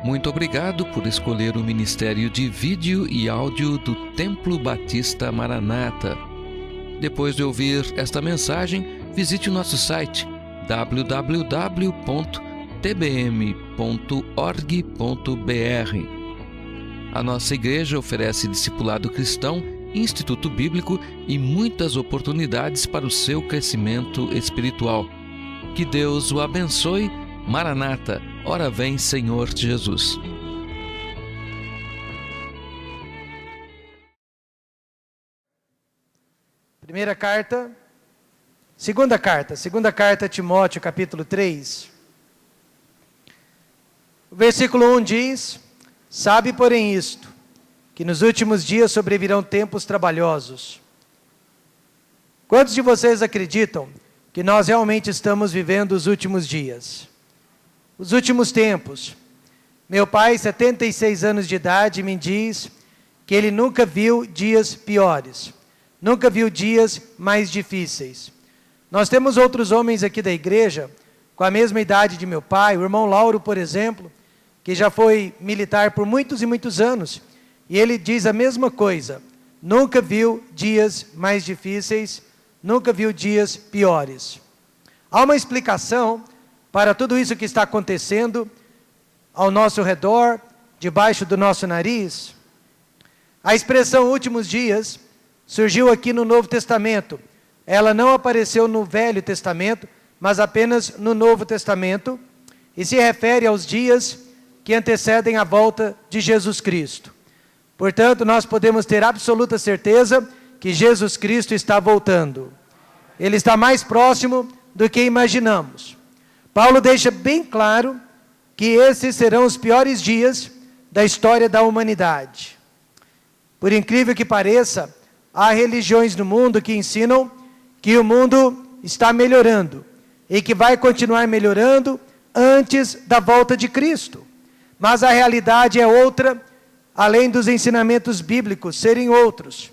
Muito obrigado por escolher o Ministério de Vídeo e Áudio do Templo Batista Maranata. Depois de ouvir esta mensagem, visite o nosso site www.tbm.org.br. A nossa igreja oferece discipulado cristão, instituto bíblico e muitas oportunidades para o seu crescimento espiritual. Que Deus o abençoe. Maranata, ora vem, Senhor Jesus. Segunda carta a Timóteo, capítulo 3. O versículo 1 diz: Sabe, porém, isto, que nos últimos dias sobrevirão tempos trabalhosos. Quantos de vocês acreditam que nós realmente estamos vivendo os últimos dias? Os últimos tempos. Meu pai, 76 anos de idade, me diz que ele nunca viu dias piores, nunca viu dias mais difíceis. Nós temos outros homens aqui da igreja, com a mesma idade de meu pai, o irmão Lauro, por exemplo, que já foi militar por muitos e muitos anos, e ele diz a mesma coisa: nunca viu dias mais difíceis, nunca viu dias piores. Há uma explicação para tudo isso que está acontecendo ao nosso redor, debaixo do nosso nariz. A expressão últimos dias surgiu aqui no Novo Testamento. Ela não apareceu no Velho Testamento, mas apenas no Novo Testamento, e se refere aos dias que antecedem a volta de Jesus Cristo. Portanto, nós podemos ter absoluta certeza que Jesus Cristo está voltando. Ele está mais próximo do que imaginamos. Paulo deixa bem claro que esses serão os piores dias da história da humanidade. Por incrível que pareça, há religiões no mundo que ensinam que o mundo está melhorando e que vai continuar melhorando antes da volta de Cristo. Mas a realidade é outra, além dos ensinamentos bíblicos serem outros.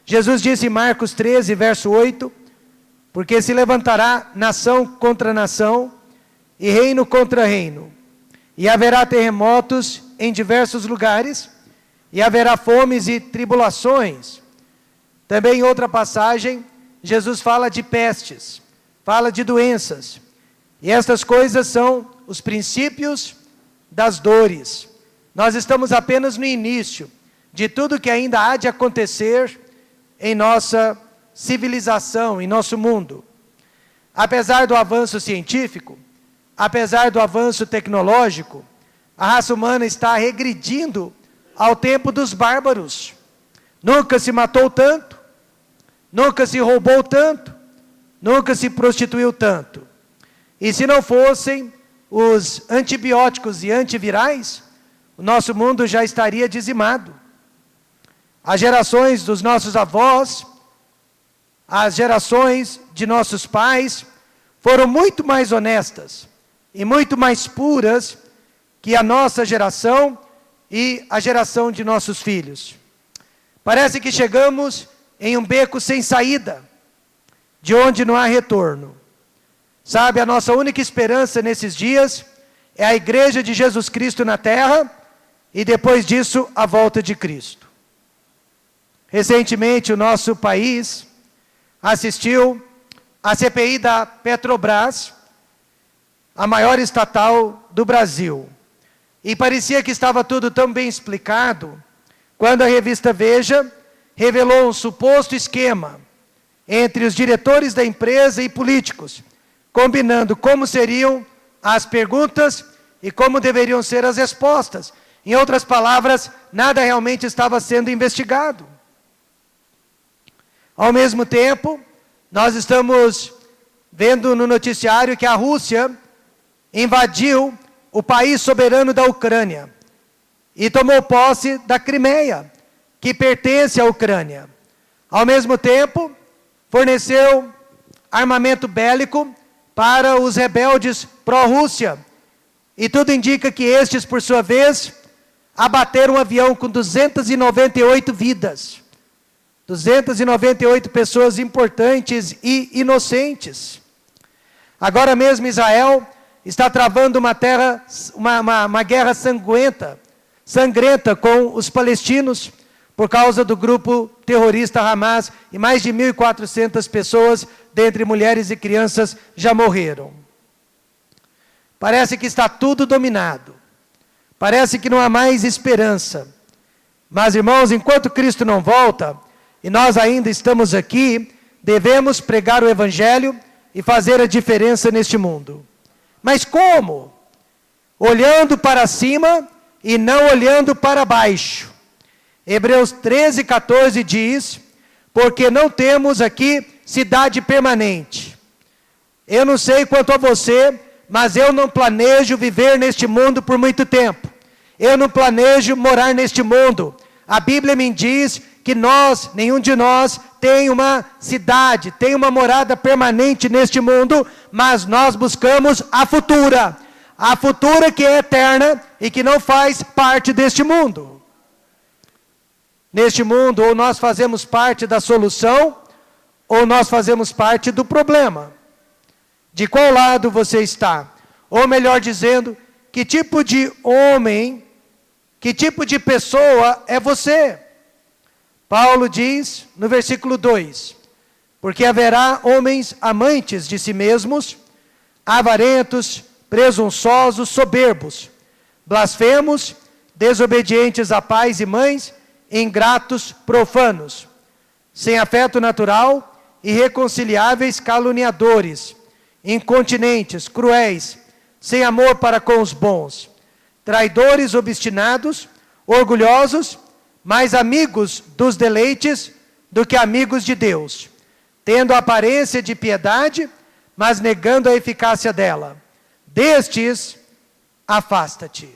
Jesus disse em Marcos 13, verso 8, porque se levantará nação contra nação, e reino contra reino, e haverá terremotos em diversos lugares, e haverá fomes e tribulações. Também em outra passagem, Jesus fala de pestes, fala de doenças, e estas coisas são os princípios das dores. Nós estamos apenas no início de tudo que ainda há de acontecer em nossa civilização, em nosso mundo. Apesar do avanço científico, apesar do avanço tecnológico, a raça humana está regredindo ao tempo dos bárbaros. Nunca se matou tanto, nunca se roubou tanto, nunca se prostituiu tanto. E se não fossem os antibióticos e antivirais, o nosso mundo já estaria dizimado. As gerações dos nossos avós, as gerações de nossos pais, foram muito mais honestas e muito mais puras que a nossa geração e a geração de nossos filhos. Parece que chegamos em um beco sem saída, de onde não há retorno. Sabe, a nossa única esperança nesses dias é a igreja de Jesus Cristo na terra e depois disso a volta de Cristo. Recentemente o nosso país assistiu à CPI da Petrobras, a maior estatal do Brasil. E parecia que estava tudo tão bem explicado, quando a revista Veja revelou um suposto esquema entre os diretores da empresa e políticos, combinando como seriam as perguntas e como deveriam ser as respostas. Em outras palavras, nada realmente estava sendo investigado. Ao mesmo tempo, nós estamos vendo no noticiário que a Rússia invadiu o país soberano da Ucrânia e tomou posse da Crimeia, que pertence à Ucrânia. Ao mesmo tempo, forneceu armamento bélico para os rebeldes pró-Rússia. E tudo indica que estes, por sua vez, abateram um avião com 298 vidas. 298 pessoas importantes e inocentes. Agora mesmo Israel está travando uma guerra sangrenta com os palestinos, por causa do grupo terrorista Hamas, e mais de 1.400 pessoas, dentre mulheres e crianças, já morreram. Parece que está tudo dominado. Parece que não há mais esperança. Mas, irmãos, enquanto Cristo não volta, e nós ainda estamos aqui, devemos pregar o Evangelho e fazer a diferença neste mundo. Mas como? Olhando para cima e não olhando para baixo. Hebreus 13:14 diz, porque não temos aqui cidade permanente. Eu não sei quanto a você, mas eu não planejo viver neste mundo por muito tempo. Eu não planejo morar neste mundo. A Bíblia me diz que nenhum de nós tem uma cidade, tem uma morada permanente neste mundo, mas nós buscamos a futura que é eterna e que não faz parte deste mundo. Neste mundo, ou nós fazemos parte da solução, ou nós fazemos parte do problema. De qual lado você está? Ou melhor dizendo, que tipo de homem, que tipo de pessoa é você? Paulo diz no versículo 2, porque haverá homens amantes de si mesmos, avarentos, presunçosos, soberbos, blasfemos, desobedientes a pais e mães, ingratos, profanos, sem afeto natural, irreconciliáveis, caluniadores, incontinentes, cruéis, sem amor para com os bons, traidores, obstinados, orgulhosos, mais amigos dos deleites do que amigos de Deus, tendo a aparência de piedade, mas negando a eficácia dela. Destes, afasta-te.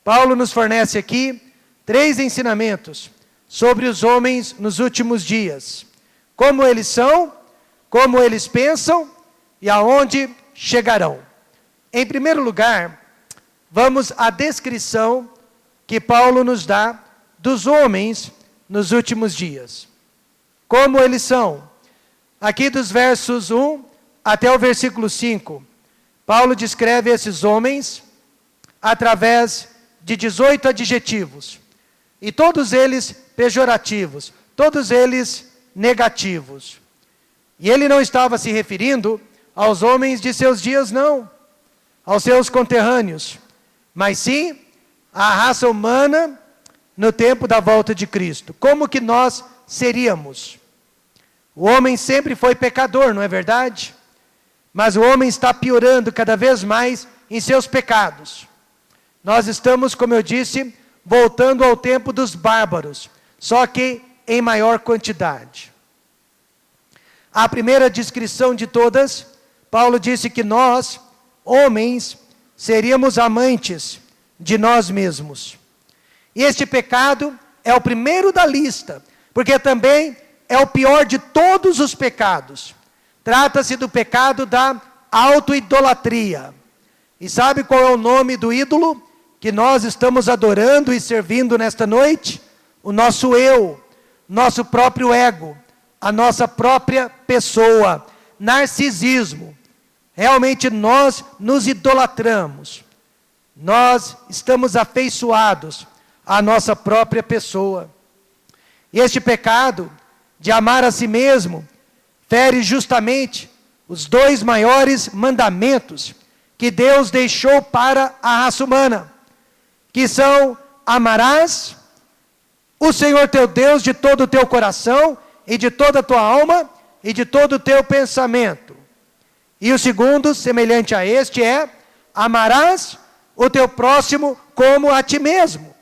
Paulo nos fornece aqui 3 ensinamentos sobre os homens nos últimos dias. Como eles são, como eles pensam e aonde chegarão. Em primeiro lugar, vamos à descrição que Paulo nos dá dos homens nos últimos dias. Como eles são? Aqui dos versos 1 até o versículo 5, Paulo descreve esses homens através de 18 adjetivos. E todos eles pejorativos, todos eles negativos. E ele não estava se referindo aos homens de seus dias, não, aos seus conterrâneos, mas sim à raça humana no tempo da volta de Cristo. Como que nós seríamos? O homem sempre foi pecador, não é verdade? Mas o homem está piorando cada vez mais em seus pecados. Nós estamos, como eu disse, voltando ao tempo dos bárbaros, só que em maior quantidade. A primeira descrição de todas, Paulo disse que nós, homens, seríamos amantes de nós mesmos. E este pecado é o primeiro da lista, porque também é o pior de todos os pecados. Trata-se do pecado da autoidolatria. E sabe qual é o nome do ídolo que nós estamos adorando e servindo nesta noite? O nosso eu, nosso próprio ego, a nossa própria pessoa, narcisismo. Realmente nós nos idolatramos. Nós estamos afeiçoados à nossa própria pessoa. E este pecado de amar a si mesmo fere justamente os 2 maiores mandamentos que Deus deixou para a raça humana, que são: amarás o Senhor teu Deus de todo o teu coração e de toda a tua alma e de todo o teu pensamento. E o segundo, semelhante a este, é: amarás o teu próximo como a ti mesmo.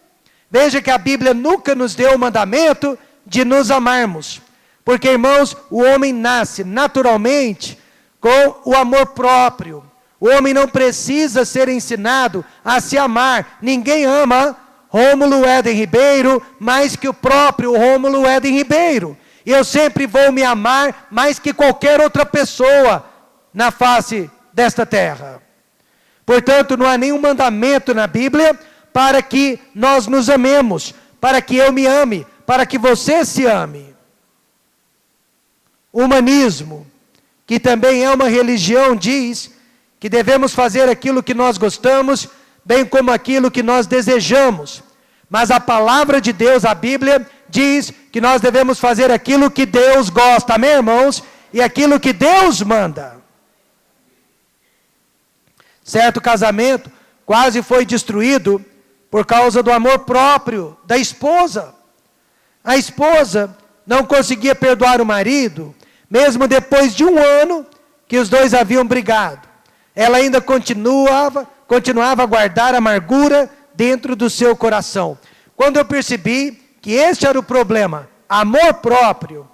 Veja que a Bíblia nunca nos deu o mandamento de nos amarmos. Porque, irmãos, o homem nasce naturalmente com o amor próprio. O homem não precisa ser ensinado a se amar. Ninguém ama Rômulo Éden Ribeiro mais que o próprio Rômulo Éden Ribeiro. E eu sempre vou me amar mais que qualquer outra pessoa na face desta terra. Portanto, não há nenhum mandamento na Bíblia para que nós nos amemos, para que eu me ame, para que você se ame. O humanismo, que também é uma religião, diz que devemos fazer aquilo que nós gostamos, bem como aquilo que nós desejamos. Mas a palavra de Deus, a Bíblia, diz que nós devemos fazer aquilo que Deus gosta, amém, irmãos? E aquilo que Deus manda. Certo casamento quase foi destruído por causa do amor próprio da esposa. A esposa não conseguia perdoar o marido, mesmo depois de 1 ano que os dois haviam brigado. Ela ainda continuava a guardar amargura dentro do seu coração. Quando eu percebi que este era o problema, amor próprio,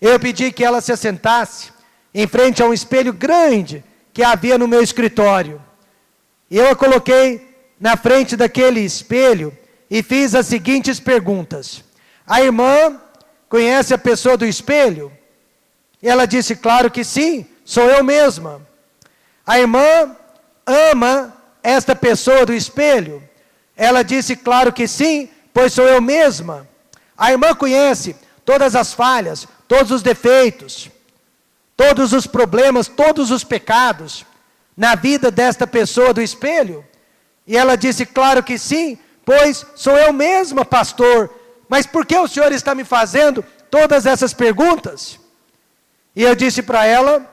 eu pedi que ela se assentasse em frente a um espelho grande que havia no meu escritório. E eu a coloquei na frente daquele espelho e fiz as seguintes perguntas. A irmã conhece a pessoa do espelho? E ela disse, claro que sim, sou eu mesma. A irmã ama esta pessoa do espelho? Ela disse, claro que sim, pois sou eu mesma. A irmã conhece todas as falhas, todos os defeitos, todos os problemas, todos os pecados na vida desta pessoa do espelho? E ela disse, claro que sim, pois sou eu mesma, pastor. Mas por que o senhor está me fazendo todas essas perguntas? E eu disse para ela,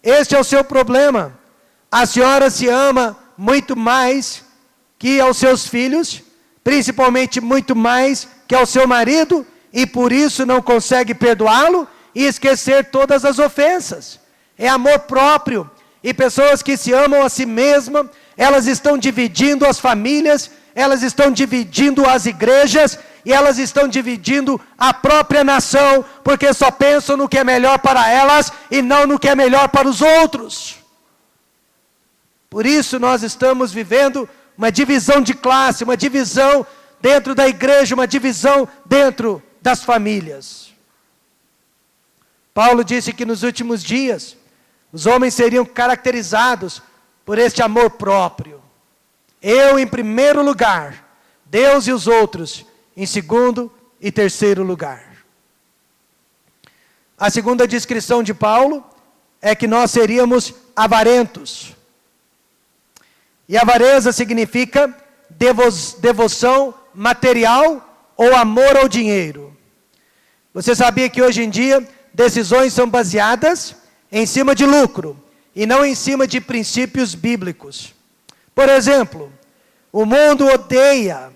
este é o seu problema. A senhora se ama muito mais que aos seus filhos, principalmente muito mais que ao seu marido, e por isso não consegue perdoá-lo e esquecer todas as ofensas. É amor próprio. E pessoas que se amam a si mesmas, elas estão dividindo as famílias, elas estão dividindo as igrejas, e elas estão dividindo a própria nação, porque só pensam no que é melhor para elas, e não no que é melhor para os outros. Por isso nós estamos vivendo uma divisão de classe, uma divisão dentro da igreja, uma divisão dentro das famílias. Paulo disse que nos últimos dias, os homens seriam caracterizados por este amor próprio. Eu em primeiro lugar, Deus e os outros em segundo e terceiro lugar. A segunda descrição de Paulo é que nós seríamos avarentos. E avareza significa devoção material ou amor ao dinheiro. Você sabia que hoje em dia decisões são baseadas em cima de lucro e não em cima de princípios bíblicos? Por exemplo, o mundo odeia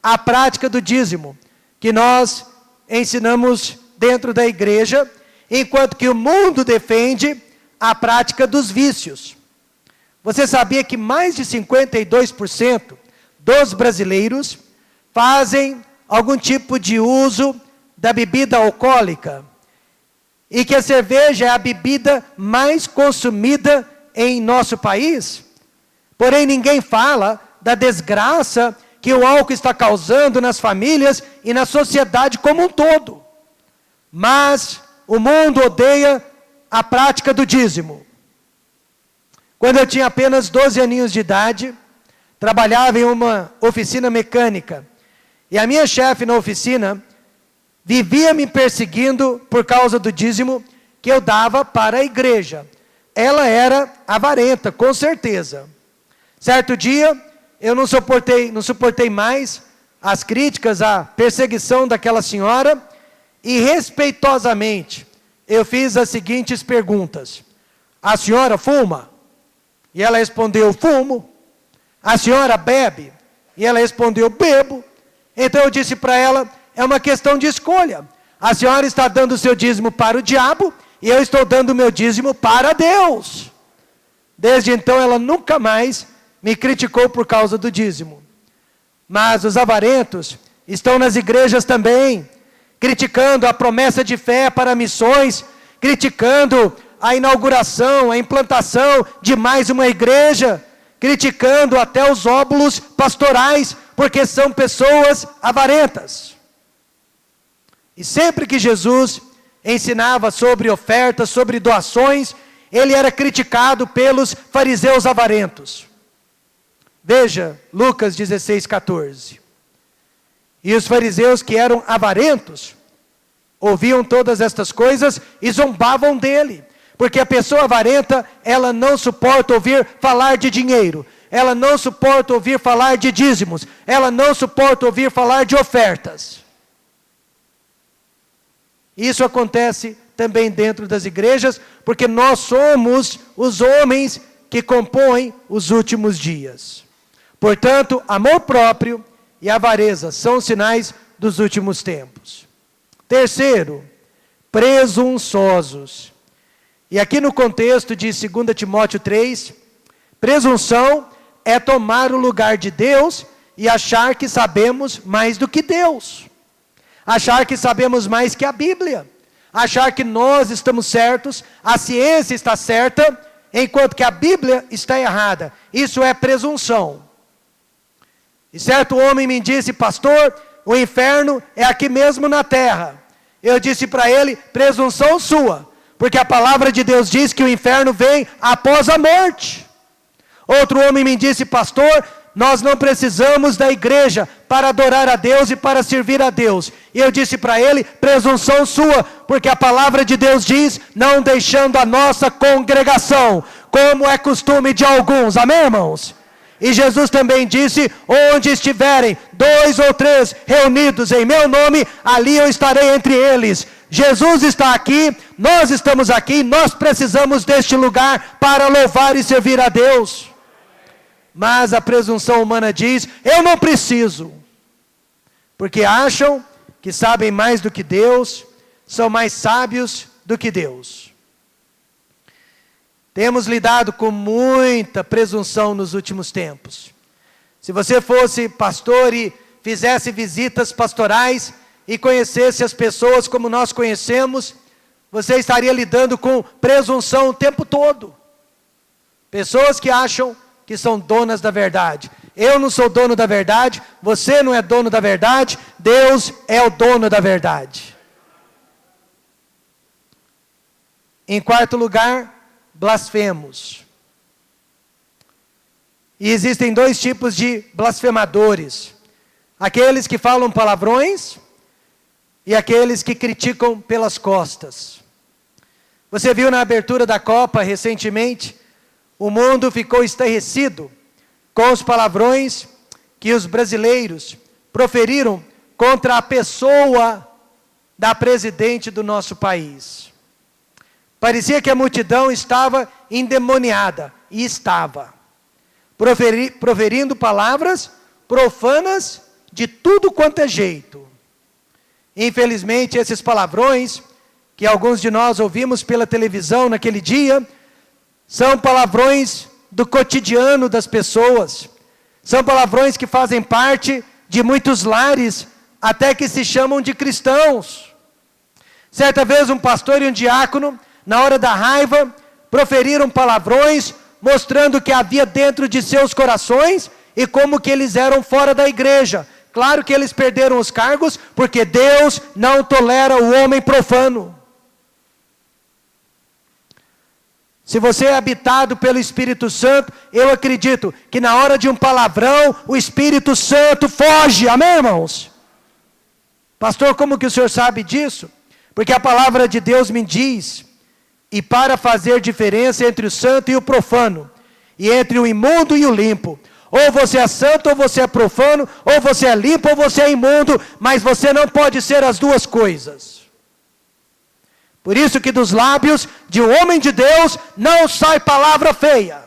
a prática do dízimo, que nós ensinamos dentro da igreja, enquanto que o mundo defende a prática dos vícios. Você sabia que mais de 52% dos brasileiros fazem algum tipo de uso da bebida alcoólica? E que a cerveja é a bebida mais consumida em nosso país? Porém, ninguém fala da desgraça que o álcool está causando nas famílias e na sociedade como um todo. Mas o mundo odeia a prática do dízimo. Quando eu tinha apenas 12 aninhos de idade, trabalhava em uma oficina mecânica. E a minha chefe na oficina vivia me perseguindo por causa do dízimo que eu dava para a igreja. Ela era avarenta, com certeza. Certo dia, eu não suportei mais as críticas, a perseguição daquela senhora, e respeitosamente, eu fiz as seguintes perguntas. A senhora fuma? E ela respondeu, fumo. A senhora bebe? E ela respondeu, bebo. Então eu disse para ela, é uma questão de escolha. A senhora está dando o seu dízimo para o diabo, e eu estou dando o meu dízimo para Deus. Desde então ela nunca mais me criticou por causa do dízimo. Mas os avarentos estão nas igrejas também, criticando a promessa de fé para missões, criticando a inauguração, a implantação de mais uma igreja, criticando até os óbulos pastorais, porque são pessoas avarentas. E sempre que Jesus ensinava sobre ofertas, sobre doações, ele era criticado pelos fariseus avarentos. Veja, Lucas 16:14. E os fariseus que eram avarentos, ouviam todas estas coisas e zombavam dele, Porque a pessoa avarenta, ela não suporta ouvir falar de dinheiro. Ela não suporta ouvir falar de dízimos. Ela não suporta ouvir falar de ofertas. Isso acontece também dentro das igrejas, porque nós somos os homens que compõem os últimos dias. Portanto, amor próprio e avareza são sinais dos últimos tempos. Terceiro, presunçosos. E aqui no contexto de 2 Timóteo 3, presunção é tomar o lugar de Deus e achar que sabemos mais do que Deus. Achar que sabemos mais que a Bíblia. Achar que nós estamos certos, a ciência está certa, enquanto que a Bíblia está errada. Isso é presunção. E certo homem me disse: pastor, o inferno é aqui mesmo na terra. Eu disse para ele: presunção sua, porque a palavra de Deus diz que o inferno vem após a morte. Outro homem me disse: pastor, nós não precisamos da igreja para adorar a Deus e para servir a Deus. E eu disse para ele: presunção sua, porque a palavra de Deus diz: não deixando a nossa congregação, como é costume de alguns. Amém, irmãos? E Jesus também disse: onde estiverem 2 ou 3 reunidos em meu nome, ali eu estarei entre eles. Jesus está aqui, nós estamos aqui, nós precisamos deste lugar para louvar e servir a Deus. Mas a presunção humana diz: eu não preciso, porque acham que sabem mais do que Deus, são mais sábios do que Deus. Temos lidado com muita presunção nos últimos tempos. Se você fosse pastor e fizesse visitas pastorais e conhecesse as pessoas como nós conhecemos, você estaria lidando com presunção o tempo todo. Pessoas que acham que são donas da verdade. Eu não sou dono da verdade, você não é dono da verdade, Deus é o dono da verdade. Em quarto lugar, blasfemos. E existem 2 tipos de blasfemadores: aqueles que falam palavrões e aqueles que criticam pelas costas. Você viu na abertura da Copa recentemente, o mundo ficou estarrecido com os palavrões que os brasileiros proferiram contra a pessoa da presidente do nosso país. Parecia que a multidão estava endemoniada, e estava, proferindo palavras profanas de tudo quanto é jeito. Infelizmente, esses palavrões, que alguns de nós ouvimos pela televisão naquele dia, são palavrões do cotidiano das pessoas, são palavrões que fazem parte de muitos lares, até que se chamam de cristãos. Certa vez um pastor e um diácono, na hora da raiva, proferiram palavrões, mostrando que havia dentro de seus corações, e como que eles eram fora da igreja. Claro que eles perderam os cargos, porque Deus não tolera o homem profano. Se você é habitado pelo Espírito Santo, eu acredito que na hora de um palavrão, o Espírito Santo foge. Amém, irmãos? Pastor, como que o senhor sabe disso? Porque a palavra de Deus me diz: e para fazer diferença entre o santo e o profano, e entre o imundo e o limpo. Ou você é santo, ou você é profano, ou você é limpo, ou você é imundo, mas você não pode ser as duas coisas. Por isso que dos lábios de um homem de Deus não sai palavra feia.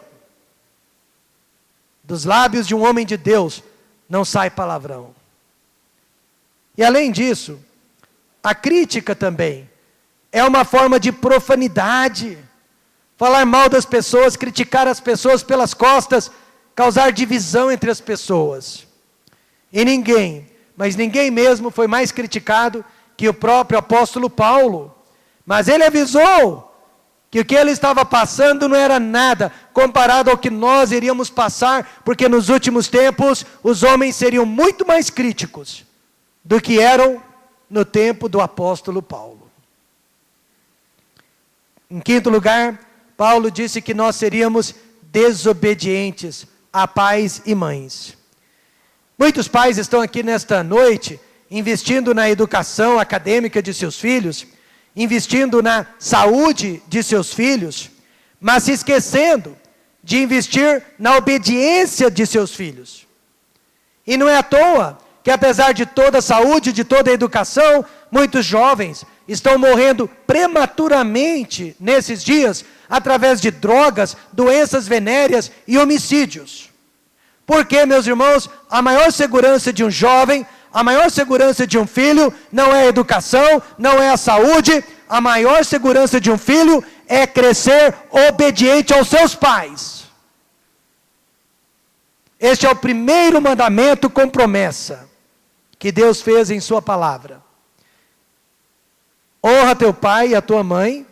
Dos lábios de um homem de Deus não sai palavrão. E além disso, a crítica também é uma forma de profanidade. Falar mal das pessoas, criticar as pessoas pelas costas, causar divisão entre as pessoas. E ninguém, mas ninguém mesmo foi mais criticado que o próprio apóstolo Paulo. Mas ele avisou que o que ele estava passando não era nada comparado ao que nós iríamos passar, porque nos últimos tempos os homens seriam muito mais críticos do que eram no tempo do apóstolo Paulo. Em quinto lugar, Paulo disse que nós seríamos desobedientes a pais e mães. Muitos pais estão aqui nesta noite investindo na educação acadêmica de seus filhos, investindo na saúde de seus filhos, mas se esquecendo de investir na obediência de seus filhos. E não é à toa que, apesar de toda a saúde, de toda a educação, muitos jovens estão morrendo prematuramente nesses dias, através de drogas, doenças venéreas e homicídios. Porque, meus irmãos, a maior segurança de um jovem, a maior segurança de um filho, não é a educação, não é a saúde, a maior segurança de um filho é crescer obediente aos seus pais. Este é o primeiro mandamento com promessa que Deus fez em sua palavra. Honra teu pai e a tua mãe,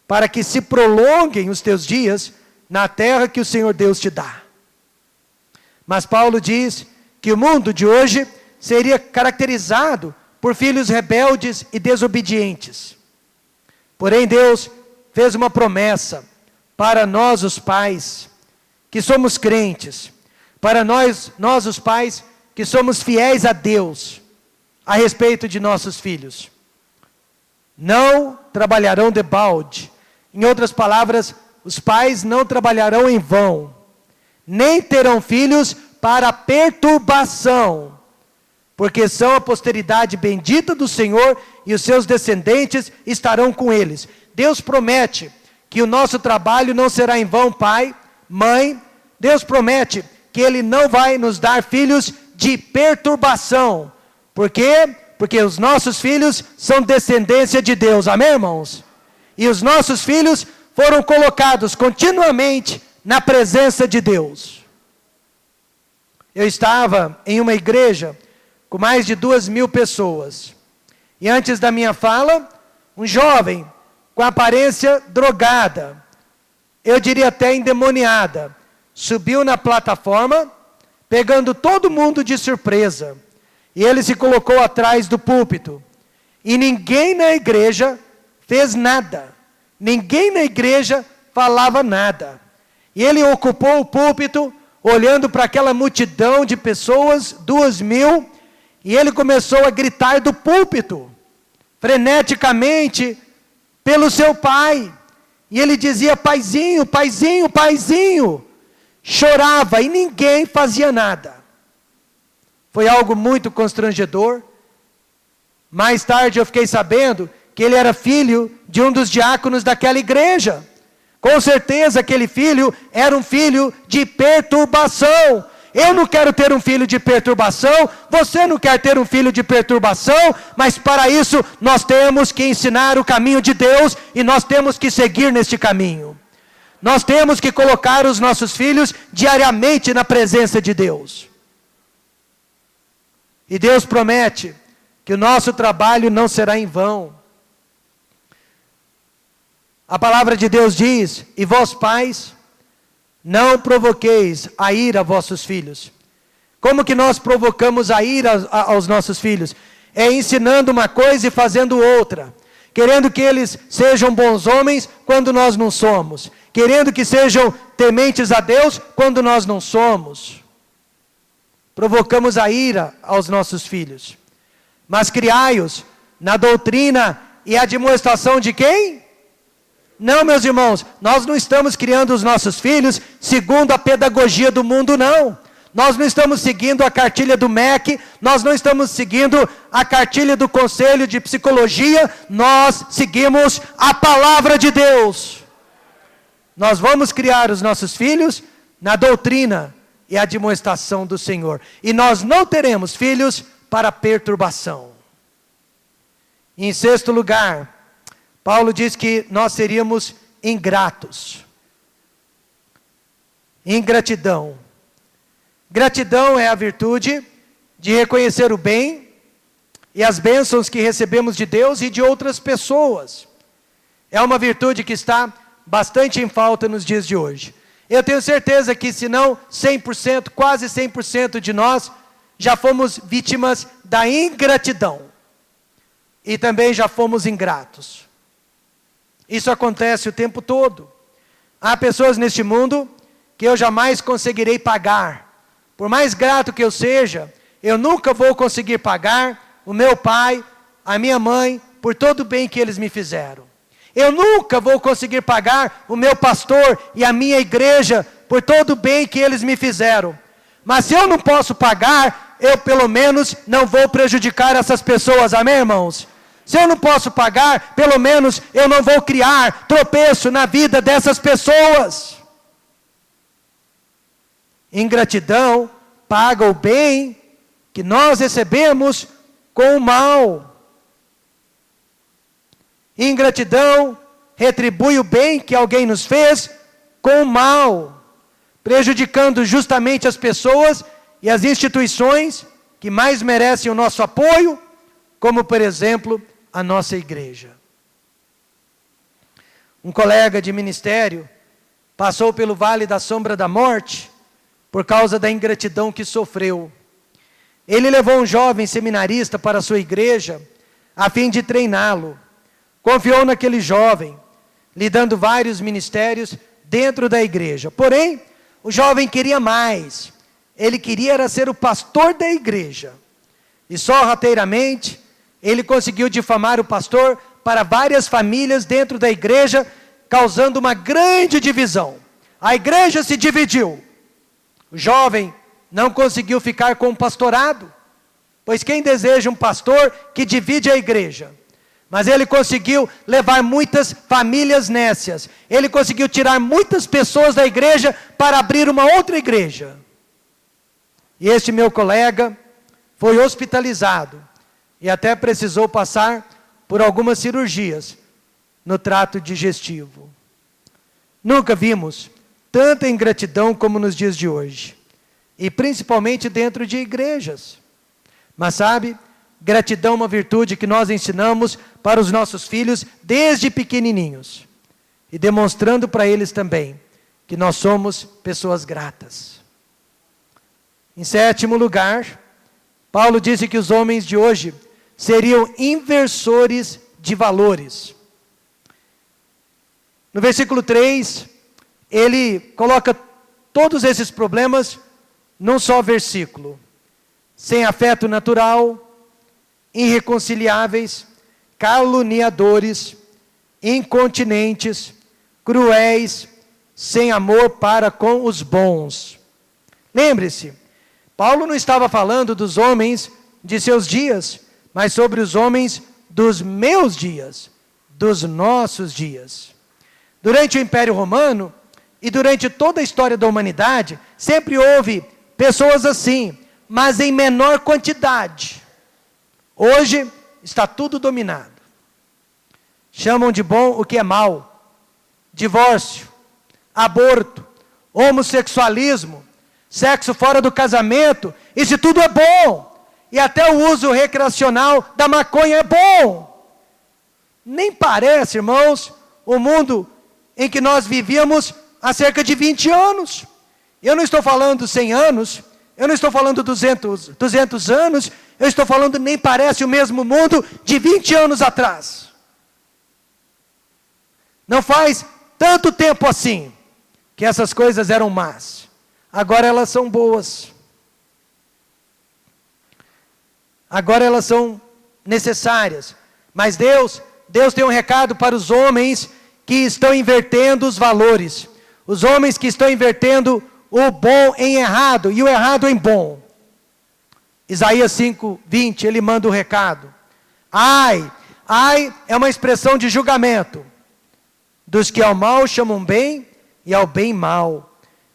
para que se prolonguem os teus dias na terra que o Senhor Deus te dá. Mas Paulo diz que o mundo de hoje seria caracterizado por filhos rebeldes e desobedientes. Porém, Deus fez uma promessa para nós, os pais, que somos crentes, para nós os pais, que somos fiéis a Deus, a respeito de nossos filhos. Não trabalharão debalde. Em outras palavras, os pais não trabalharão em vão, nem terão filhos para perturbação, porque são a posteridade bendita do Senhor e os seus descendentes estarão com eles. Deus promete que o nosso trabalho não será em vão, pai, mãe. Deus promete que Ele não vai nos dar filhos de perturbação. Por quê? Porque os nossos filhos são descendência de Deus, amém, irmãos? E os nossos filhos foram colocados continuamente na presença de Deus. Eu estava em uma igreja com mais de 2.000 pessoas. E antes da minha fala, um jovem com aparência drogada, eu diria até endemoniada, subiu na plataforma, pegando todo mundo de surpresa. E ele se colocou atrás do púlpito. E ninguém na igreja fez nada. Ninguém na igreja falava nada. E ele ocupou o púlpito, olhando para aquela multidão de pessoas, 2.000, e ele começou a gritar do púlpito, freneticamente, pelo seu pai. E ele dizia, paizinho, paizinho, paizinho. Chorava e ninguém fazia nada. Foi algo muito constrangedor. Mais tarde eu fiquei sabendo que ele era filho de um dos diáconos daquela igreja. Com certeza aquele filho era um filho de perturbação. Eu não quero ter um filho de perturbação, você não quer ter um filho de perturbação, mas para isso nós temos que ensinar o caminho de Deus e nós temos que seguir neste caminho. Nós temos que colocar os nossos filhos diariamente na presença de Deus. E Deus promete que o nosso trabalho não será em vão. A palavra de Deus diz, e vós pais, não provoqueis a ira a vossos filhos. Como que nós provocamos a ira aos nossos filhos? É ensinando uma coisa e fazendo outra. Querendo que eles sejam bons homens quando nós não somos. Querendo que sejam tementes a Deus quando nós não somos. Provocamos a ira aos nossos filhos. Mas criai-os na doutrina e admoestação de quem? Não, meus irmãos, nós não estamos criando os nossos filhos segundo a pedagogia do mundo, não. Nós não estamos seguindo a cartilha do MEC, nós não estamos seguindo a cartilha do Conselho de Psicologia, nós seguimos a palavra de Deus. Nós vamos criar os nossos filhos na doutrina e admoestação do Senhor. E nós não teremos filhos para perturbação. Em sexto lugar, Paulo diz que nós seríamos ingratos. Ingratidão. Gratidão é a virtude de reconhecer o bem e as bênçãos que recebemos de Deus e de outras pessoas. É uma virtude que está bastante em falta nos dias de hoje. Eu tenho certeza que, se não 100%, quase 100% de nós, já fomos vítimas da ingratidão. E também já fomos ingratos. Isso acontece o tempo todo. Há pessoas neste mundo que eu jamais conseguirei pagar. Por mais grato que eu seja, eu nunca vou conseguir pagar o meu pai, a minha mãe, por todo o bem que eles me fizeram. Eu nunca vou conseguir pagar o meu pastor e a minha igreja por todo o bem que eles me fizeram. Mas se eu não posso pagar, eu pelo menos não vou prejudicar essas pessoas, amém, irmãos? Se eu não posso pagar, pelo menos eu não vou criar tropeço na vida dessas pessoas. Ingratidão paga o bem que nós recebemos com o mal. Ingratidão retribui o bem que alguém nos fez com o mal, prejudicando justamente as pessoas e as instituições que mais merecem o nosso apoio, como, por exemplo, a nossa igreja. Um colega de ministério passou pelo vale da sombra da morte por causa da ingratidão que sofreu. Ele levou um jovem seminarista para a sua igreja a fim de treiná-lo. Confiou naquele jovem, lhe dando vários ministérios dentro da igreja. Porém, o jovem queria mais. Ele queria era ser o pastor da igreja. E sorrateiramente, ele conseguiu difamar o pastor para várias famílias dentro da igreja, causando uma grande divisão. A igreja se dividiu. O jovem não conseguiu ficar com o pastorado, pois quem deseja um pastor que divide a igreja? Mas ele conseguiu levar muitas famílias nécias. Ele conseguiu tirar muitas pessoas da igreja para abrir uma outra igreja. E este meu colega foi hospitalizado e até precisou passar por algumas cirurgias no trato digestivo. Nunca vimos tanta ingratidão como nos dias de hoje, e principalmente dentro de igrejas. Mas sabe, gratidão é uma virtude que nós ensinamos para os nossos filhos desde pequenininhos, e demonstrando para eles também que nós somos pessoas gratas. Em sétimo lugar, Paulo disse que os homens de hoje seriam inversores de valores. No versículo 3, ele coloca todos esses problemas num só versículo. Sem afeto natural, irreconciliáveis, caluniadores, incontinentes, cruéis, sem amor para com os bons. Lembre-se, Paulo não estava falando dos homens de seus dias, mas sobre os homens dos meus dias, dos nossos dias. Durante o Império Romano e durante toda a história da humanidade, sempre houve pessoas assim, mas em menor quantidade. Hoje está tudo dominado. Chamam de bom o que é mal: divórcio, aborto, homossexualismo, sexo fora do casamento. Isso tudo é bom. E até o uso recreacional da maconha é bom. Nem parece, irmãos, o mundo em que nós vivíamos há cerca de 20 anos. Eu não estou falando 100 anos, eu não estou falando 200 anos, eu estou falando nem parece o mesmo mundo de 20 anos atrás. Não faz tanto tempo assim que essas coisas eram más. Agora elas são boas. Agora elas são necessárias. Mas Deus tem um recado para os homens que estão invertendo os valores. Os homens que estão invertendo o bom em errado e o errado em bom. Isaías 5:20, ele manda o recado. Ai é uma expressão de julgamento dos que ao mal chamam bem e ao bem mal,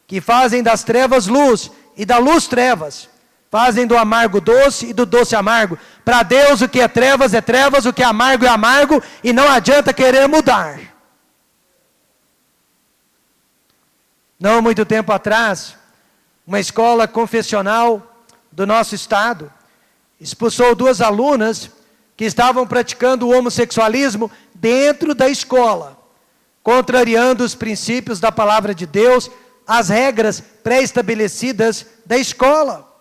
que fazem das trevas luz e da luz trevas, fazem do amargo doce e do doce amargo. Para Deus o que é trevas, o que é amargo, e não adianta querer mudar. Não há muito tempo atrás, uma escola confessional do nosso estado expulsou 2 alunas que estavam praticando o homossexualismo dentro da escola, contrariando os princípios da palavra de Deus, as regras pré-estabelecidas da escola.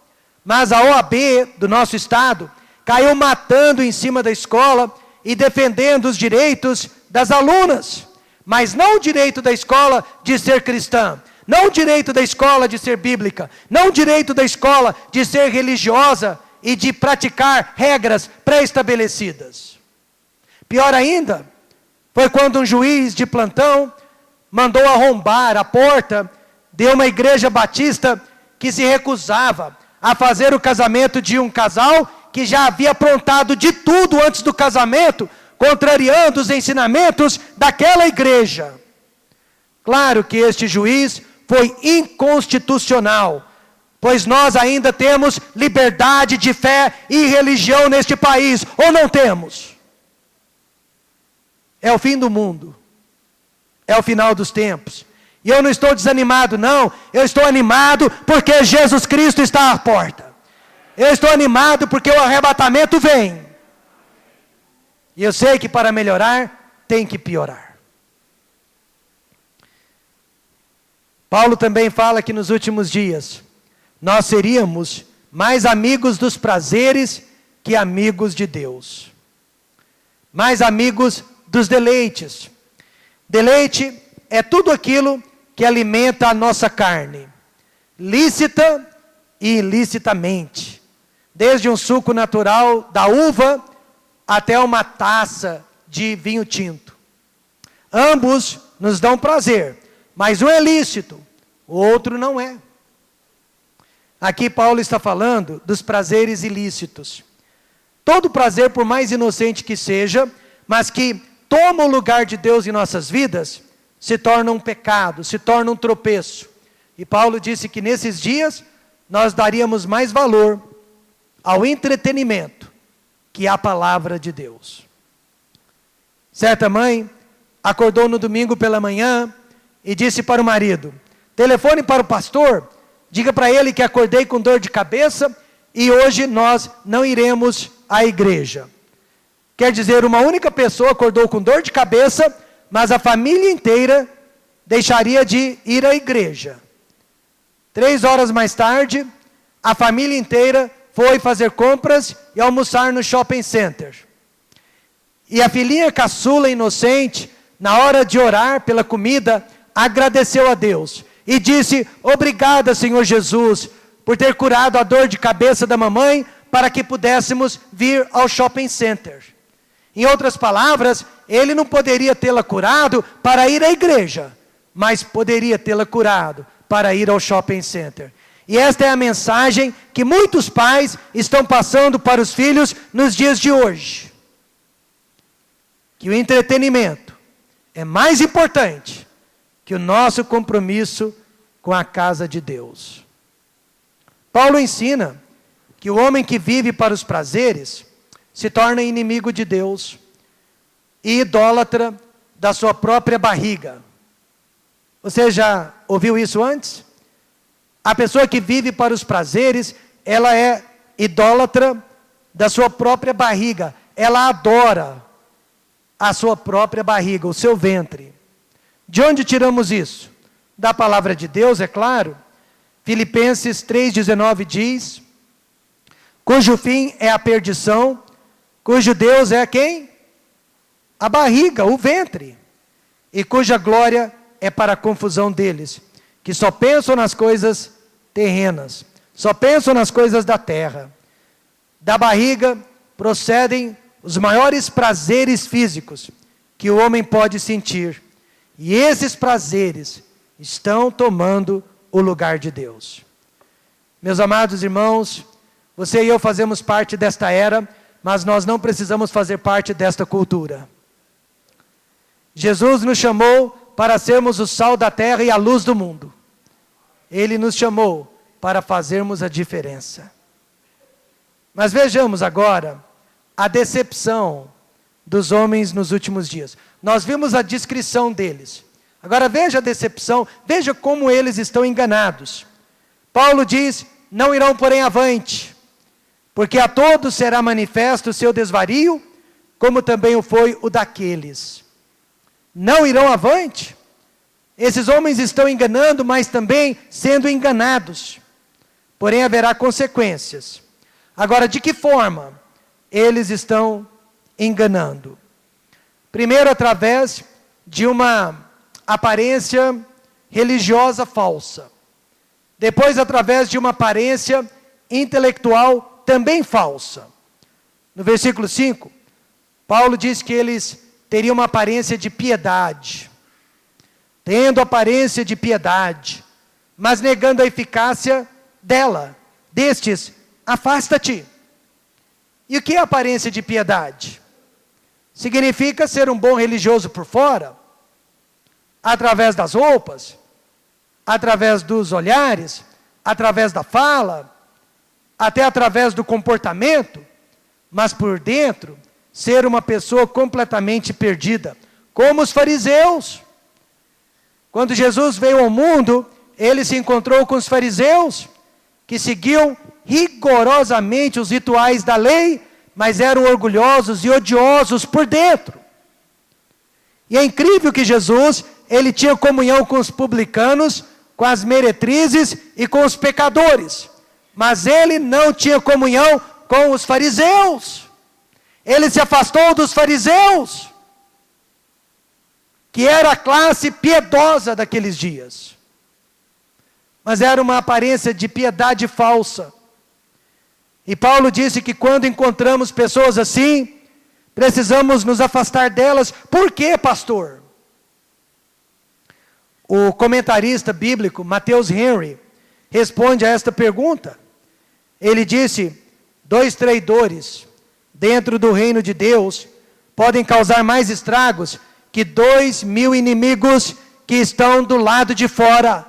Mas a OAB do nosso estado caiu matando em cima da escola e defendendo os direitos das alunas. Mas não o direito da escola de ser cristã, não o direito da escola de ser bíblica, não o direito da escola de ser religiosa e de praticar regras pré-estabelecidas. Pior ainda, foi quando um juiz de plantão mandou arrombar a porta de uma igreja batista que se recusava a fazer o casamento de um casal que já havia aprontado de tudo antes do casamento, contrariando os ensinamentos daquela igreja. Claro que este juiz foi inconstitucional, pois nós ainda temos liberdade de fé e religião neste país, ou não temos? É o fim do mundo, é o final dos tempos. E eu não estou desanimado, não, eu estou animado porque Jesus Cristo está à porta. Eu estou animado porque o arrebatamento vem. E eu sei que para melhorar, tem que piorar. Paulo também fala que nos últimos dias, nós seríamos mais amigos dos prazeres que amigos de Deus. Mais amigos dos deleites. Deleite é tudo aquilo que alimenta a nossa carne, lícita e ilicitamente. Desde um suco natural da uva até uma taça de vinho tinto. Ambos nos dão prazer, mas um é lícito, o outro não é. Aqui Paulo está falando dos prazeres ilícitos. Todo prazer, por mais inocente que seja, mas que toma o lugar de Deus em nossas vidas, se torna um pecado, se torna um tropeço. E Paulo disse que nesses dias, nós daríamos mais valor ao entretenimento que à palavra de Deus. Certa mãe acordou no domingo pela manhã e disse para o marido: telefone para o pastor, diga para ele que acordei com dor de cabeça e hoje nós não iremos à igreja. Quer dizer, uma única pessoa acordou com dor de cabeça, mas a família inteira deixaria de ir à igreja. 3 horas mais tarde, a família inteira foi fazer compras e almoçar no shopping center. E a filhinha caçula inocente, na hora de orar pela comida, agradeceu a Deus. E disse: obrigada, Senhor Jesus, por ter curado a dor de cabeça da mamãe, para que pudéssemos vir ao shopping center. Em outras palavras, ele não poderia tê-la curado para ir à igreja, mas poderia tê-la curado para ir ao shopping center. E esta é a mensagem que muitos pais estão passando para os filhos nos dias de hoje. Que o entretenimento é mais importante que o nosso compromisso com a casa de Deus. Paulo ensina que o homem que vive para os prazeres se torna inimigo de Deus e idólatra da sua própria barriga. Você já ouviu isso antes? A pessoa que vive para os prazeres, ela é idólatra da sua própria barriga. Ela adora a sua própria barriga, o seu ventre. De onde tiramos isso? Da palavra de Deus, é claro. Filipenses 3,19 diz: cujo fim é a perdição, cujo Deus é quem? A barriga, o ventre. E cuja glória é para a confusão deles, que só pensam nas coisas terrenas, só pensam nas coisas da terra. Da barriga procedem os maiores prazeres físicos que o homem pode sentir. E esses prazeres estão tomando o lugar de Deus. Meus amados irmãos, você e eu fazemos parte desta era, mas nós não precisamos fazer parte desta cultura. Jesus nos chamou para sermos o sal da terra e a luz do mundo. Ele nos chamou para fazermos a diferença. Mas vejamos agora a decepção dos homens nos últimos dias. Nós vimos a descrição deles. Agora veja a decepção, veja como eles estão enganados. Paulo diz: não irão porém avante, porque a todos será manifesto o seu desvario, como também o foi o daqueles. Não irão avante? Esses homens estão enganando, mas também sendo enganados. Porém haverá consequências. Agora, de que forma eles estão enganando? Primeiro, através de uma aparência religiosa falsa. Depois, através de uma aparência intelectual também falsa. No versículo 5, Paulo diz que eles teriam uma aparência de piedade, tendo aparência de piedade, mas negando a eficácia dela. Destes, afasta-te. E o que é aparência de piedade? Significa ser um bom religioso por fora, através das roupas, através dos olhares, através da fala, até através do comportamento, mas por dentro, ser uma pessoa completamente perdida, como os fariseus. Quando Jesus veio ao mundo, ele se encontrou com os fariseus, que seguiam rigorosamente os rituais da lei, mas eram orgulhosos e odiosos por dentro. E é incrível que Jesus, ele tinha comunhão com os publicanos, com as meretrizes e com os pecadores, mas ele não tinha comunhão com os fariseus. Ele se afastou dos fariseus, que era a classe piedosa daqueles dias. Mas era uma aparência de piedade falsa. E Paulo disse que quando encontramos pessoas assim, precisamos nos afastar delas. Por quê, pastor? O comentarista bíblico, Matthew Henry, responde a esta pergunta. Ele disse: 2 traidores dentro do reino de Deus podem causar mais estragos que 2.000 inimigos que estão do lado de fora.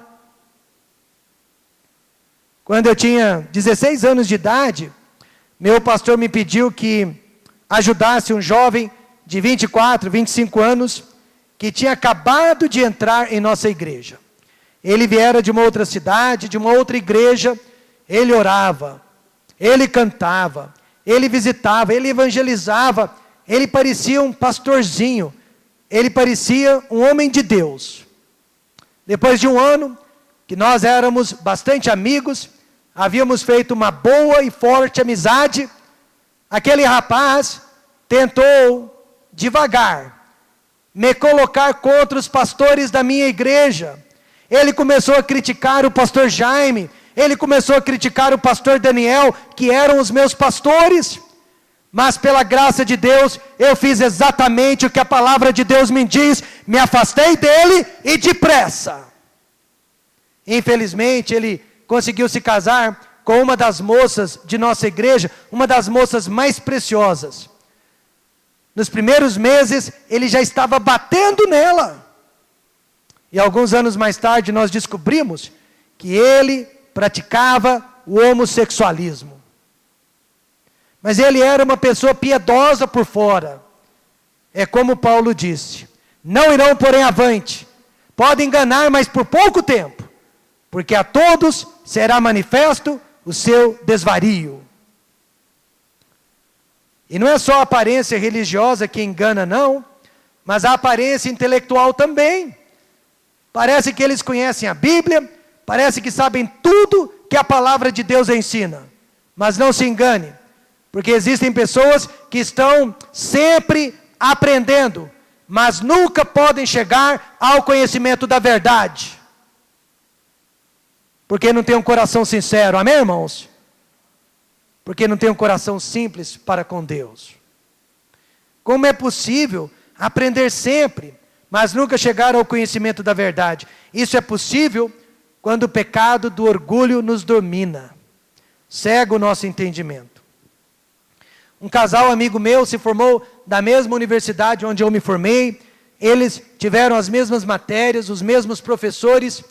Quando eu tinha 16 anos de idade, meu pastor me pediu que ajudasse um jovem de 24, 25 anos, que tinha acabado de entrar em nossa igreja. Ele viera de uma outra cidade, de uma outra igreja. Ele orava, ele cantava, ele visitava, ele evangelizava. Ele parecia um pastorzinho, ele parecia um homem de Deus. Depois de um ano, que nós éramos bastante amigos, havíamos feito uma boa e forte amizade, aquele rapaz tentou, devagar, me colocar contra os pastores da minha igreja. Ele começou a criticar o pastor Jaime, ele começou a criticar o pastor Daniel, que eram os meus pastores. Mas pela graça de Deus, eu fiz exatamente o que a palavra de Deus me diz, me afastei dele e depressa. Infelizmente, ele conseguiu se casar com uma das moças de nossa igreja, uma das moças mais preciosas. Nos primeiros meses, ele já estava batendo nela. E alguns anos mais tarde, nós descobrimos que ele praticava o homossexualismo. Mas ele era uma pessoa piedosa por fora. É como Paulo disse: não irão porém avante. Podem enganar, mas por pouco tempo. Porque a todos será manifesto o seu desvario. E não é só a aparência religiosa que engana, não. Mas a aparência intelectual também. Parece que eles conhecem a Bíblia. Parece que sabem tudo que a palavra de Deus ensina. Mas não se engane. Porque existem pessoas que estão sempre aprendendo, mas nunca podem chegar ao conhecimento da verdade. Porque não tem um coração sincero, amém, irmãos? Porque não tem um coração simples para com Deus. Como é possível aprender sempre, mas nunca chegar ao conhecimento da verdade? Isso é possível quando o pecado do orgulho nos domina, cega o nosso entendimento. Um casal amigo meu se formou da mesma universidade onde eu me formei. Eles tiveram as mesmas matérias, os mesmos professores.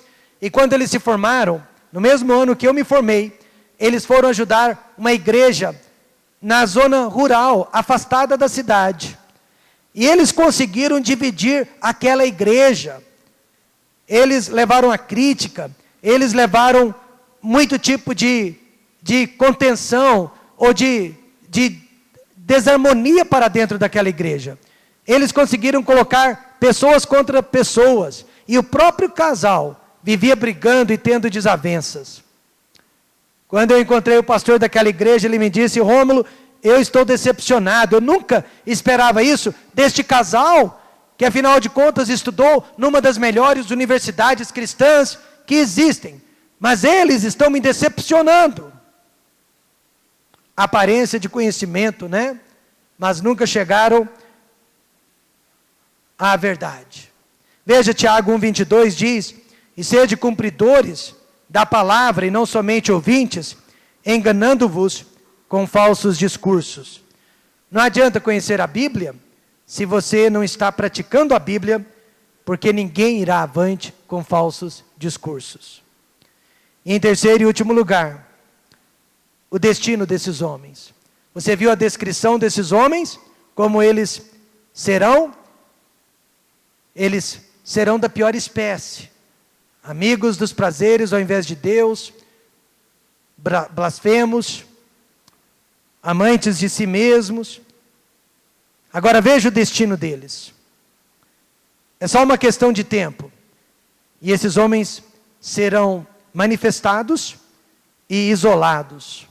E quando eles se formaram, no mesmo ano que eu me formei, eles foram ajudar uma igreja na zona rural, afastada da cidade. E eles conseguiram dividir aquela igreja. Eles levaram a crítica, eles levaram muito tipo de contenção ou de desarmonia para dentro daquela igreja. Eles conseguiram colocar pessoas contra pessoas. E o próprio casal vivia brigando e tendo desavenças. Quando eu encontrei o pastor daquela igreja, ele me disse: Rômulo, eu estou decepcionado. Eu nunca esperava isso deste casal, que afinal de contas estudou numa das melhores universidades cristãs que existem. Mas eles estão me decepcionando. Aparência de conhecimento, né? mas nunca chegaram à verdade. Veja, Tiago 1,22 diz: e sede cumpridores da palavra e não somente ouvintes, enganando-vos com falsos discursos. Não adianta conhecer a Bíblia se você não está praticando a Bíblia, porque ninguém irá avante com falsos discursos. E em terceiro e último lugar, o destino desses homens. Você viu a descrição desses homens? Como eles serão? Eles serão da pior espécie. Amigos dos prazeres ao invés de Deus, blasfemos, amantes de si mesmos. Agora veja o destino deles. É só uma questão de tempo. E esses homens serão manifestados e isolados.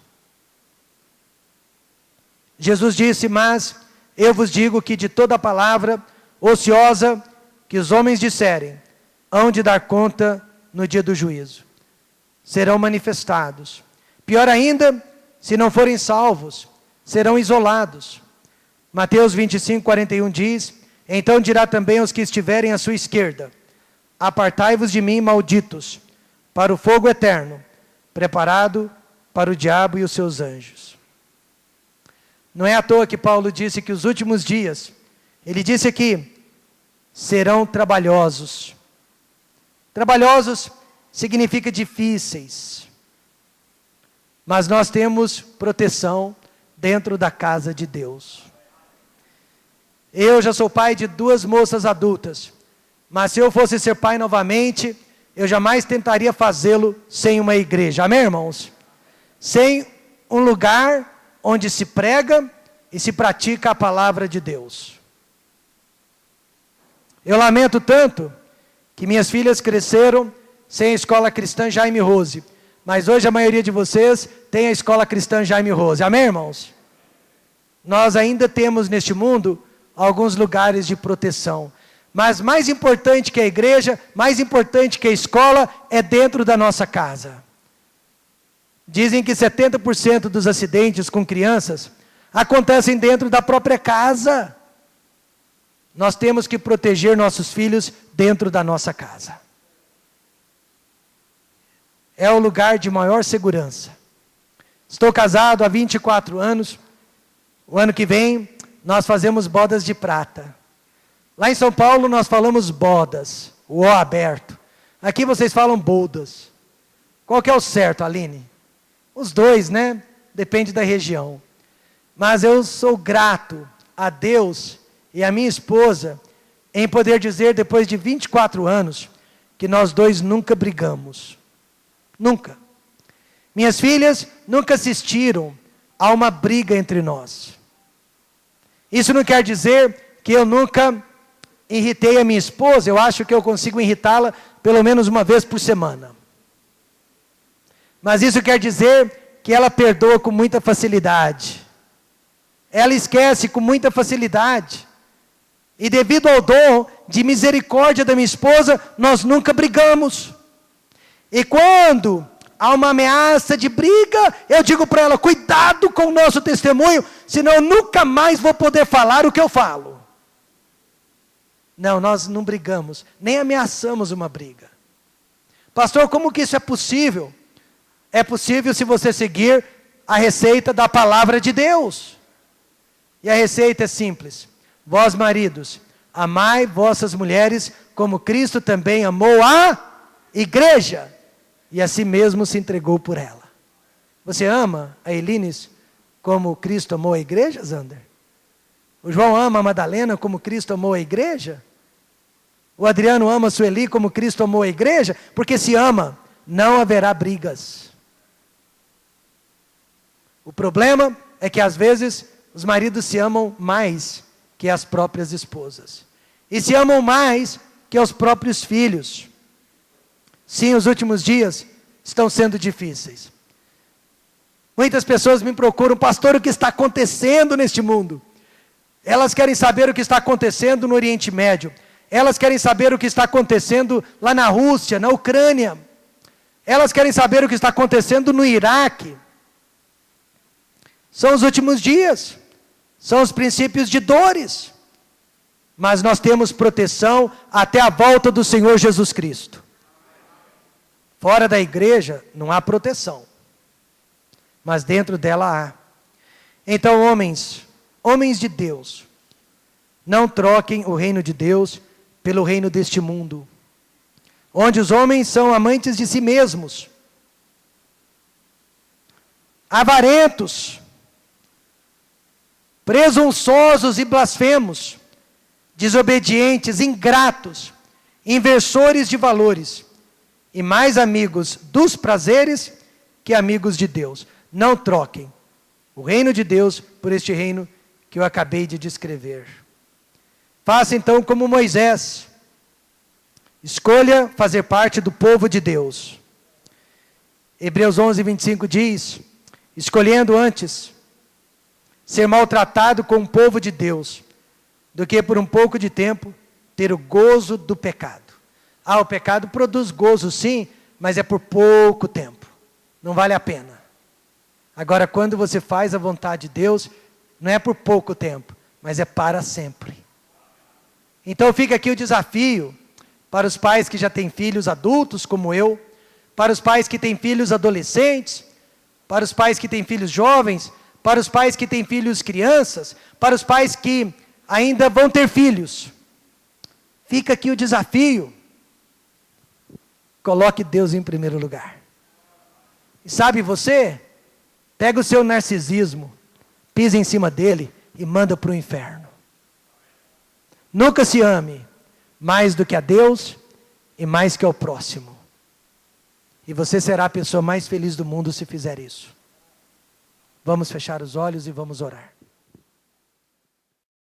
Jesus disse: mas eu vos digo que de toda palavra ociosa que os homens disserem, hão de dar conta no dia do juízo. Serão manifestados. Pior ainda, se não forem salvos, serão isolados. Mateus 25:41 diz: então dirá também aos que estiverem à sua esquerda: apartai-vos de mim, malditos, para o fogo eterno, preparado para o diabo e os seus anjos. Não é à toa que Paulo disse que os últimos dias, ele disse aqui, serão trabalhosos. Trabalhosos significa difíceis. Mas nós temos proteção dentro da casa de Deus. Eu já sou pai de 2 moças adultas, mas se eu fosse ser pai novamente, eu jamais tentaria fazê-lo sem uma igreja. Amém, irmãos? Sem um lugar onde se prega e se pratica a palavra de Deus. Eu lamento tanto que minhas filhas cresceram sem a escola cristã Jaime Rose, mas hoje a maioria de vocês tem a escola cristã Jaime Rose. Amém, irmãos? Nós ainda temos neste mundo alguns lugares de proteção, mas mais importante que a igreja, mais importante que a escola, é dentro da nossa casa. Dizem que 70% dos acidentes com crianças acontecem dentro da própria casa. Nós temos que proteger nossos filhos dentro da nossa casa. É o lugar de maior segurança. Estou casado há 24 anos. O ano que vem nós fazemos bodas de prata. Lá em São Paulo nós falamos bodas, o O aberto. Aqui vocês falam bodas. Qual que é o certo, Aline? Os dois, né? Depende da região. Mas eu sou grato a Deus e a minha esposa em poder dizer, depois de 24 anos, que nós dois nunca brigamos. Nunca. Minhas filhas nunca assistiram a uma briga entre nós. Isso não quer dizer que eu nunca irritei a minha esposa. Eu acho que eu consigo irritá-la pelo menos uma vez por semana. Mas isso quer dizer que ela perdoa com muita facilidade. Ela esquece com muita facilidade. E devido ao dom de misericórdia da minha esposa, nós nunca brigamos. E quando há uma ameaça de briga, eu digo para ela: cuidado com o nosso testemunho, senão eu nunca mais vou poder falar o que eu falo. Não, nós não brigamos, nem ameaçamos uma briga. Pastor, como que isso é possível? É possível se você seguir a receita da palavra de Deus. E a receita é simples: vós maridos, amai vossas mulheres como Cristo também amou a igreja e a si mesmo se entregou por ela. Você ama a Elines como Cristo amou a igreja, Zander? O João ama a Madalena como Cristo amou a igreja? O Adriano ama a Sueli como Cristo amou a igreja? Porque se ama, não haverá brigas. O problema é que às vezes os maridos se amam mais que as próprias esposas. E se amam mais que os próprios filhos. Sim, os últimos dias estão sendo difíceis. Muitas pessoas me procuram: pastor, o que está acontecendo neste mundo? Elas querem saber o que está acontecendo no Oriente Médio. Elas querem saber o que está acontecendo lá na Rússia, na Ucrânia. Elas querem saber o que está acontecendo no Iraque. São os últimos dias. São os princípios de dores. Mas nós temos proteção até a volta do Senhor Jesus Cristo. Fora da igreja não há proteção. Mas dentro dela há. Então, homens de Deus, não troquem o reino de Deus pelo reino deste mundo, onde os homens são amantes de si mesmos, avarentos, presunçosos e blasfemos, desobedientes, ingratos, inversores de valores, e mais amigos dos prazeres que amigos de Deus. Não troquem o reino de Deus por este reino que eu acabei de descrever. Faça então como Moisés. Escolha fazer parte do povo de Deus. Hebreus 11:25 diz: escolhendo antes ser maltratado com o povo de Deus, do que por um pouco de tempo ter o gozo do pecado. O pecado produz gozo sim, mas é por pouco tempo. Não vale a pena. Agora, quando você faz a vontade de Deus, não é por pouco tempo, mas é para sempre. Então fica aqui o desafio para os pais que já têm filhos adultos, como eu, para os pais que têm filhos adolescentes, para os pais que têm filhos jovens, para os pais que têm filhos crianças, para os pais que ainda vão ter filhos. Fica aqui o desafio. Coloque Deus em primeiro lugar. E sabe você? Pega o seu narcisismo, pisa em cima dele e manda para o inferno. Nunca se ame mais do que a Deus e mais que ao próximo. E você será a pessoa mais feliz do mundo se fizer isso. Vamos fechar os olhos e vamos orar.